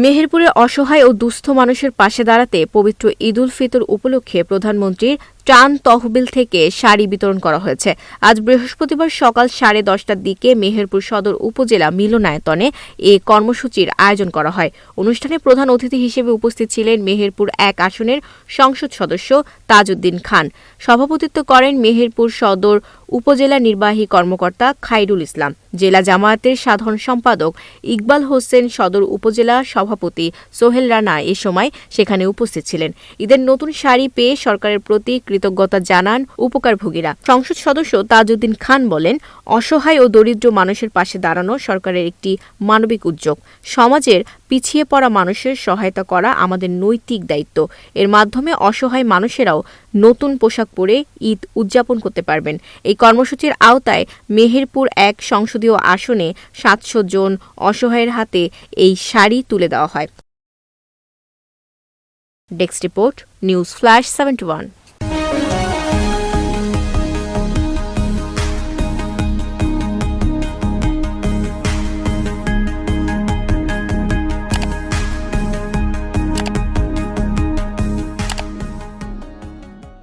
মেহেরপুরে অসহায় ও দুস্থ মানুষের পাশে দাঁড়াতে পবিত্র ঈদ উল ফিতর উপলক্ষে প্রধানমন্ত্রীর ত্রাণ তহবিল থেকে শাড়ি বিতরণ করা হয়েছে। আজ বৃহস্পতিবার সকাল 10:30টার দিকে মেহেরপুর সদর উপজেলা মিলনায়তনে এ কর্মসূচির আয়োজন করা হয়। অনুষ্ঠানে প্রধান অতিথি হিসেবে উপস্থিত ছিলেন মেহেরপুর 1 আসনের সংসদ সদস্য তাজউদ্দিন খান। সভাপতিত্ব করেন মেহেরপুর সদর উপজেলা নির্বাহী কর্মকর্তা খাইরুল ইসলাম, জেলা জামায়াতের সাধারণ সম্পাদক ইকবাল হোসেন, সদর উপজেলা সভাপতি সোহেল রানা এ সময় সেখানে উপস্থিত ছিলেন। ঈদের নতুন শাড়ি পেয়ে সরকারের প্রতি কৃতজ্ঞতা জানান উপকারভোগীরা। সংসদ সদস্য তাজউদ্দিন খান বলেন, অসহায় ও দরিদ্র মানুষের পাশে দাঁড়ানো সরকারের একটি মানবিক উদ্যোগ। সমাজের পিছিয়ে পড়া মানুষের সহায়তা করা আমাদের নৈতিক দায়িত্ব। এর মাধ্যমে অসহায় মানুষেরাও নতুন পোশাক পরে ঈদ উদযাপন করতে পারবেন। এই কর্মসূচির আওতায় মেহেরপুর 1 সংসদীয় আসনে 700 জন অসহায়ের হাতে এই শাড়ি তুলে দেওয়া হয়। Desk report, news flash 71।